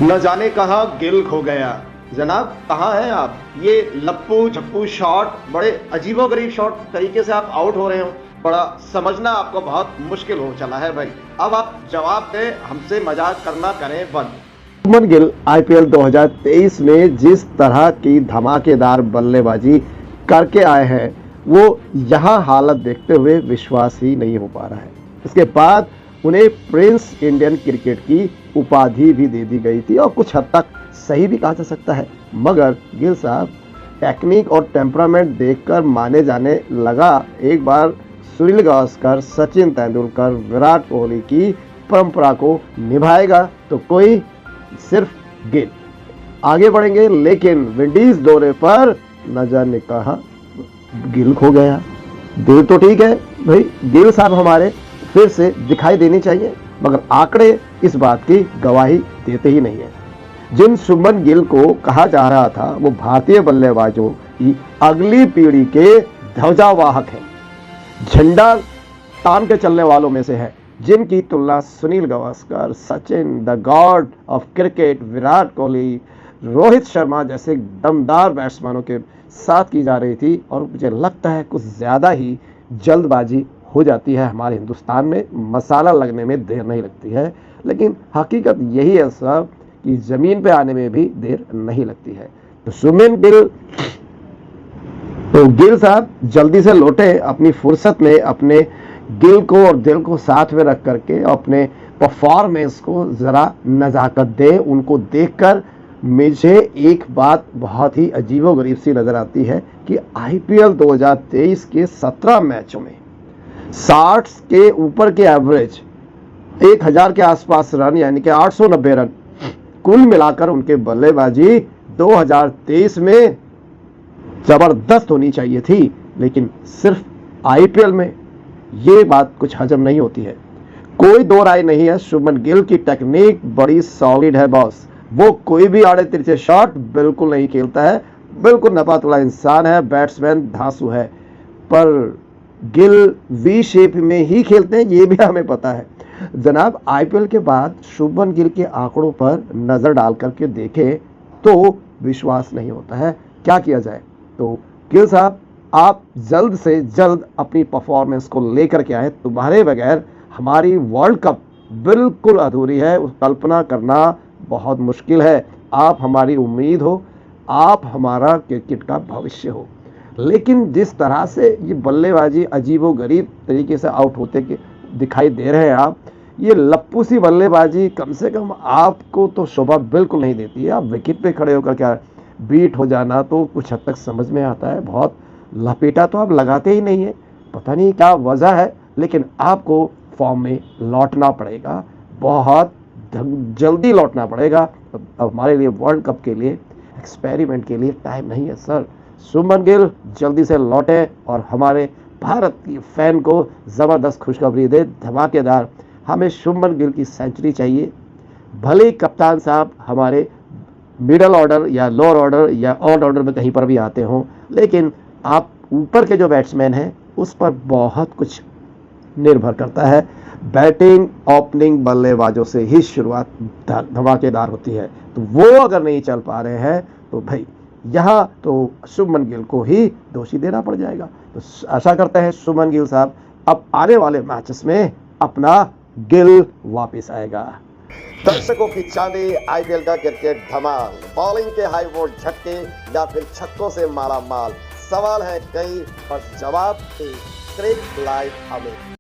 न जाने कहाँ गिल खो गया। जनाब कहाँ हैं आप? ये लप्पू झप्पू शॉट बड़े अजीबोगरीब शॉट तरीके से आप आउट हो रहे हो, बड़ा समझना आपको बहुत मुश्किल हो चला है भाई। अब आप जवाब दें, हमसे मजाक करना करें बंद। शुभमन गिल आईपीएल 2023 में जिस तरह की धमाकेदार बल्लेबाजी करके आए हैं, वो यहाँ हालत देखते हुए विश्वास ही नहीं हो पा रहा है। इसके बाद उन्हें प्रिंस इंडियन क्रिकेट की उपाधि भी दे दी गई थी और कुछ हद तक सही भी कहा जा सकता है। मगर गिल साहब टेक्निक और टेम्परामेंट देखकर माने जाने लगा। एक बार सुनील गावस्कर, सचिन तेंदुलकर, विराट कोहली की परंपरा को निभाएगा तो कोई सिर्फ गिल आगे बढ़ेंगे। लेकिन विंडीज दौरे पर न जाने कहाँ गिल खो गया। दिल तो ठीक है भाई, गिल साहब हमारे फिर से दिखाई देनी चाहिए, मगर आंकड़े इस बात की गवाही देते ही नहीं है। जिन शुभमन गिल को कहा जा रहा था वो भारतीय बल्लेबाजों की अगली पीढ़ी के ध्वजावाहक हैं, झंडा तान के चलने वालों में से है, जिनकी तुलना Sunil Gavaskar, Sachin the God of cricket, Virat Kohli, Rohit Sharma जैसे दमदार बैट्समैनों के साथ की जा रही थी। और मुझे लगता है कुछ ज़्यादा ही जल्दबाजी हो जाती है हमारे हिंदुस्तान में, मसाला लगने में देर नहीं लगती है। लेकिन हकीकत यही है साहब कि ज़मीन पे आने में भी देर नहीं लगती है। तो शुभमन गिल, तो गिल साहब जल्दी से लौटे अपनी फुर्सत में, अपने दिल को और दिल को साथ में रख करके अपने परफॉर्मेंस को ज़रा नज़ाकत दें। उनको देखकर मुझे एक बात बहुत ही अजीबोगरीब सी नज़र आती है कि आईपीएल 2023 के 17 मैचों में 60 के ऊपर के एवरेज, 1000 के आसपास रन यानी कि 890 रन कुल मिलाकर उनके बल्लेबाजी 2023 में ज़बरदस्त होनी चाहिए थी। लेकिन सिर्फ आईपीएल में ये बात कुछ हजम नहीं होती है। कोई दो राय नहीं है, शुभमन गिल की टेक्निक बड़ी सॉलिड है बॉस। वो कोई भी आड़े तिरछे शॉट बिल्कुल नहीं खेलता है, बिल्कुल नपातुला इंसान है, बैट्समैन धांसू है। पर गिल वी शेप में ही खेलते हैं, ये भी हमें पता है। जनाब आईपीएल के बाद शुभमन गिल के आंकड़ों पर नज़र डाल करके देखें तो विश्वास नहीं होता है। क्या किया जाए? तो गिल साहब आप जल्द से जल्द अपनी परफॉर्मेंस को लेकर के आए। तुम्हारे बगैर हमारी वर्ल्ड कप बिल्कुल अधूरी है, उस कल्पना करना बहुत मुश्किल है। आप हमारी उम्मीद हो, आप हमारा क्रिकेट का भविष्य हो। लेकिन जिस तरह से ये बल्लेबाजी अजीबोगरीब तरीके से आउट होते के दिखाई दे रहे हैं आप, ये लप्पू सी बल्लेबाजी कम से कम आपको तो शोभा बिल्कुल नहीं देती है। आप विकेट पे खड़े होकर क्या बीट हो जाना तो कुछ हद तक समझ में आता है, बहुत लपेटा तो आप लगाते ही नहीं है, पता नहीं क्या वजह है। लेकिन आपको फॉर्म में लौटना पड़ेगा, बहुत जल्दी लौटना पड़ेगा। अब हमारे लिए वर्ल्ड कप के लिए, एक्सपेरिमेंट के लिए टाइम नहीं है सर। शुभमन गिल जल्दी से लौटे और हमारे भारत की फैन को ज़बरदस्त खुशखबरी दे, धमाकेदार। हमें शुभमन गिल की सेंचुरी चाहिए। भले ही कप्तान साहब हमारे मिडल ऑर्डर या लोअर ऑर्डर या ऑड ऑर्डर में कहीं पर भी आते हों, लेकिन आप ऊपर के जो बैट्समैन हैं उस पर बहुत कुछ निर्भर करता है। बैटिंग ओपनिंग बल्लेबाजों से ही शुरुआत धमाकेदार होती है। तो वो अगर नहीं चल पा रहे हैं तो भाई यहाँ तो शुभमन गिल को ही दोषी देना पड़ जाएगा। तो आशा करते हैं शुभमन गिल साहब अब आने वाले मैचेस में अपना गिल वापस आएगा। दर्शकों की चांदी, आईपीएल का क्रिकेट धमाल, बॉलिंग के हाई वोल्ट झटके या फिर छक्कों से माला माल, सवाल है कई पर जवाब एक। क्रिक लाइव हमें।